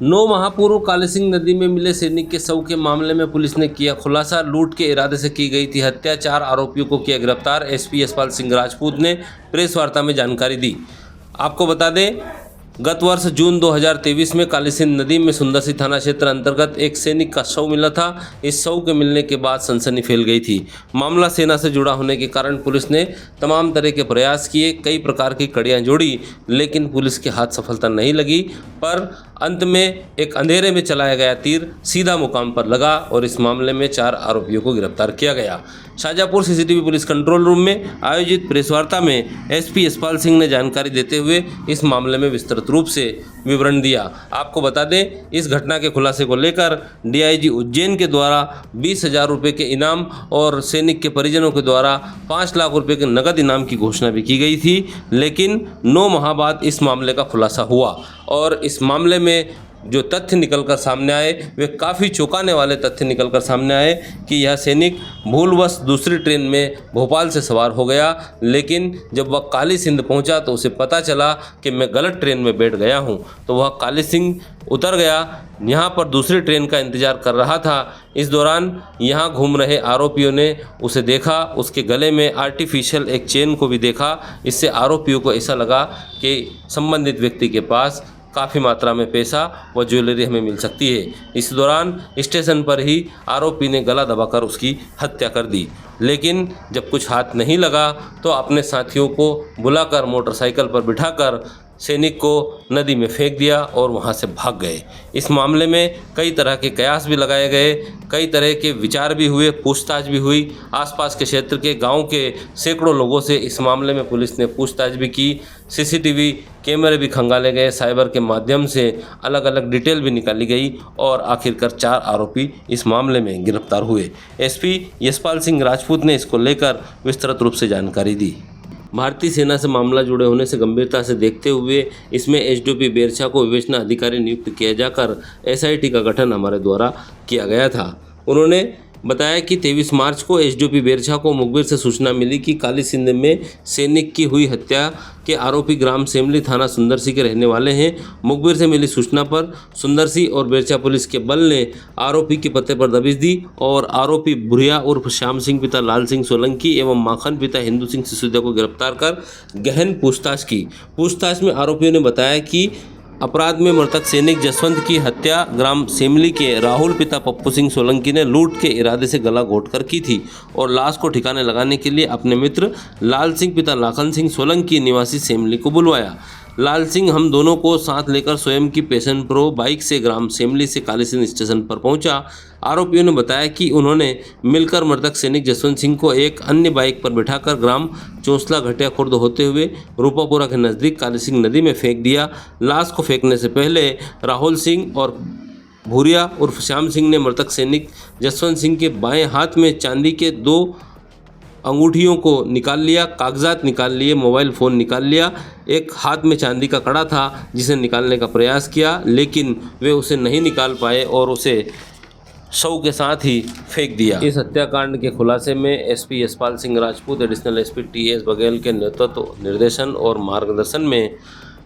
9 माह पूर्व काली सिंह नदी में मिले सैनिक के शव के मामले में पुलिस ने किया खुलासा। लूट के इरादे से की गई थी हत्या। 4 आरोपियों को किया गिरफ्तार। एसपी यशपाल सिंह राजपूत ने प्रेस वार्ता में जानकारी दी। आपको बता दें, गत वर्ष जून 2023 में काली सिंह नदी में सुंदरसी थाना क्षेत्र अंतर्गत एक सैनिक का शव मिला था। इस शव के मिलने के बाद सनसनी फैल गई थी। मामला सेना से जुड़ा होने के कारण पुलिस ने तमाम तरह के प्रयास किए, कई प्रकार की कड़ियां जोड़ी, लेकिन पुलिस के हाथ सफलता नहीं लगी। पर अंत में एक अंधेरे में चलाया गया तीर सीधा मुकाम पर लगा और इस मामले में 4 आरोपियों को गिरफ्तार किया गया। Shajapur CCTV police control room में आयोजित प्रेस वार्ता में एसपी यशपाल सिंह ने जानकारी देते हुए इस मामले में विस्तृत रूप से विवरण दिया। आपको बता दें, इस घटना के खुलासे को लेकर डीआईजी उज्जैन के द्वारा 20,000 रुपये के इनाम और सैनिक के परिजनों के द्वारा 5 लाख रुपये के नगद इनाम की घोषणा भी की गई थी। लेकिन 9 माह बाद इस मामले का खुलासा हुआ और इस मामले में जो तथ्य निकलकर सामने आए वे काफ़ी चौंकाने वाले तथ्य निकलकर सामने आए कि यह सैनिक भूलवश दूसरी ट्रेन में भोपाल से सवार हो गया, लेकिन जब वह काली सिंध पहुंचा तो उसे पता चला कि मैं गलत ट्रेन में बैठ गया हूं। तो वह काली सिंध उतर गया, यहाँ पर दूसरी ट्रेन का इंतज़ार कर रहा था। इस दौरान यहाँ घूम रहे आरोपियों ने उसे देखा, उसके गले में आर्टिफिशियल एक चेन को भी देखा। इससे आरोपियों को ऐसा लगा कि संबंधित व्यक्ति के पास काफ़ी मात्रा में पैसा व ज्वेलरी हमें मिल सकती है। इस दौरान स्टेशन पर ही आरोपी ने गला दबाकर उसकी हत्या कर दी। लेकिन जब कुछ हाथ नहीं लगा तो अपने साथियों को बुलाकर मोटरसाइकिल पर बिठाकर सैनिक को नदी में फेंक दिया और वहां से भाग गए। इस मामले में कई तरह के कयास भी लगाए गए, कई तरह के विचार भी हुए, पूछताछ भी हुई। आसपास के क्षेत्र के गांव के सैकड़ों लोगों से इस मामले में पुलिस ने पूछताछ भी की। सीसीटीवी कैमरे भी खंगाले गए, साइबर के माध्यम से अलग अलग डिटेल भी निकाली गई और आखिरकार 4 आरोपी इस मामले में गिरफ्तार हुए। एसपी यशपाल सिंह राजपूत ने इसको लेकर विस्तृत रूप से जानकारी दी। भारतीय सेना से मामला जुड़े होने से गंभीरता से देखते हुए इसमें एसडीओपी बेरछा को विवेचना अधिकारी नियुक्त किया जाकर एसआईटी का गठन हमारे द्वारा किया गया था। उन्होंने बताया कि 23 मार्च को एसडीओपी बेरछा को मुखबिर से सूचना मिली कि काली सिंध में सैनिक की हुई हत्या के आरोपी ग्राम सेमली थाना सुंदरसी के रहने वाले हैं। मुखबिर से मिली सूचना पर सुंदरसी और बेरछा पुलिस के बल ने आरोपी के पते पर दबिश दी और आरोपी बुढ़िया उर्फ श्याम सिंह पिता लाल सिंह सोलंकी एवं माखन पिता हिंदू सिंह सिसोदिया को गिरफ्तार कर गहन पूछताछ की। पूछताछ में आरोपियों ने बताया कि अपराध में मृतक सैनिक जसवंत की हत्या ग्राम सेमली के राहुल पिता पप्पू सिंह सोलंकी ने लूट के इरादे से गला घोंटकर की थी और लाश को ठिकाने लगाने के लिए अपने मित्र लाल सिंह पिता लाखन सिंह सोलंकी निवासी सेमली को बुलवाया। लाल सिंह हम दोनों को साथ लेकर स्वयं की पैशन प्रो बाइक से ग्राम सेमली से काली सिंध स्टेशन पर पहुंचा। आरोपियों ने बताया कि उन्होंने मिलकर मृतक सैनिक जसवंत सिंह को एक अन्य बाइक पर बिठाकर ग्राम चौंसला घटिया खुर्द होते हुए रूपापुरा के नज़दीक काली सिंह नदी में फेंक दिया। लाश को फेंकने से पहले राहुल सिंह और भूरिया उर्फ श्याम सिंह ने मृतक सैनिक जसवंत सिंह के बाएं हाथ में चांदी के 2 अंगूठियों को निकाल लिया, कागजात निकाल लिए, मोबाइल फ़ोन निकाल लिया। एक हाथ में चांदी का कड़ा था जिसे निकालने का प्रयास किया, लेकिन वे उसे नहीं निकाल पाए और उसे शव के साथ ही फेंक दिया। इस हत्याकांड के खुलासे में SP Yashpal Singh Rajput, additional SP TS Baghel के नेतृत्व, निर्देशन और मार्गदर्शन में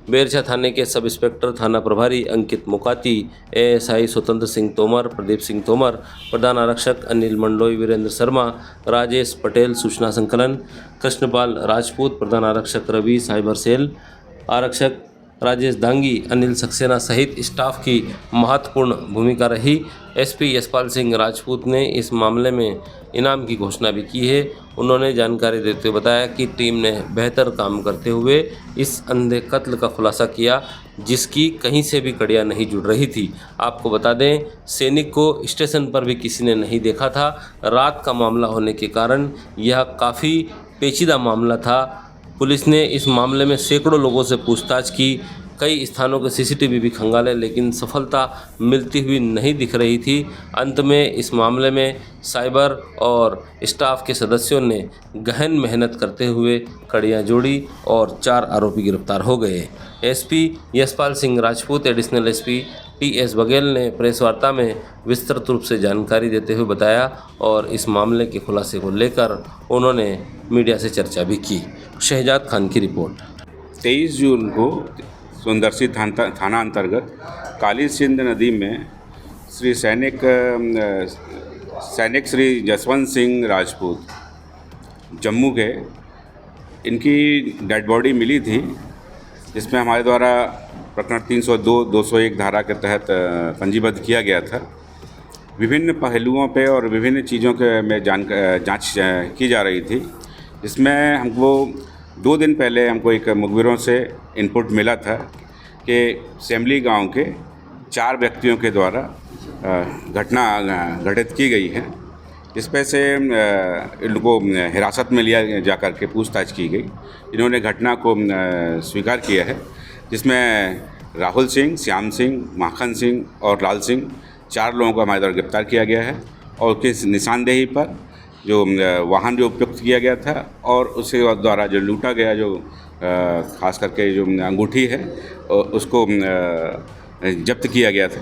बेरछा थाने के सब इंस्पेक्टर थाना प्रभारी अंकित मुकाती, एएसआई स्वतंत्र सिंह तोमर, प्रदीप सिंह तोमर, प्रधान आरक्षक अनिल मंडलोई, वीरेंद्र शर्मा, राजेश पटेल सूचना संकलन, कृष्णपाल राजपूत, प्रधान आरक्षक रवि साइबर सेल, आरक्षक राजेश दांगी, अनिल सक्सेना सहित स्टाफ की महत्वपूर्ण भूमिका रही। एसपी यशपाल सिंह राजपूत ने इस मामले में इनाम की घोषणा भी की है। उन्होंने जानकारी देते हुए बताया कि टीम ने बेहतर काम करते हुए इस अंधे कत्ल का खुलासा किया जिसकी कहीं से भी कड़ियाँ नहीं जुड़ रही थी। आपको बता दें, सैनिक को स्टेशन पर भी किसी ने नहीं देखा था। रात का मामला होने के कारण यह काफ़ी पेचीदा मामला था। पुलिस ने इस मामले में सैकड़ों लोगों से पूछताछ की, कई स्थानों के सीसीटीवी भी खंगाले, लेकिन सफलता मिलती हुई नहीं दिख रही थी। अंत में इस मामले में साइबर और स्टाफ के सदस्यों ने गहन मेहनत करते हुए कड़ियाँ जोड़ी और 4 आरोपी गिरफ्तार हो गए। SP Yashpal Singh Rajput, additional SP TS Baghel ने प्रेस वार्ता में विस्तृत रूप से जानकारी देते हुए बताया और इस मामले के खुलासे को लेकर उन्होंने मीडिया से चर्चा भी की। शहजाद खान की रिपोर्ट। 23 जून को सुंदरसी थाना अंतर्गत काली सिंध नदी में सैनिक श्री जसवंत सिंह राजपूत जम्मू के, इनकी डेड बॉडी मिली थी, जिसमें हमारे द्वारा प्रकरण 302, 201 धारा के तहत पंजीबद्ध किया गया था। विभिन्न पहलुओं पे और विभिन्न चीज़ों के में जांच की जा रही थी। इसमें हमको 2 दिन पहले हमको एक मुखबिरों से इनपुट मिला था कि सेमली गांव के 4 व्यक्तियों के द्वारा घटना घटित की गई है। इसमें से इनको हिरासत में लिया जा कर के पूछताछ की गई। इन्होंने घटना को स्वीकार किया है, जिसमें राहुल सिंह, श्याम सिंह, माखन सिंह और लाल सिंह 4 लोगों को हमारे द्वारा गिरफ्तार किया गया है। और किस निशानदेही पर जो वाहन जो उपयुक्त किया गया था और उसके द्वारा जो लूटा गया, जो खास करके जो अंगूठी है, उसको जब्त किया गया था।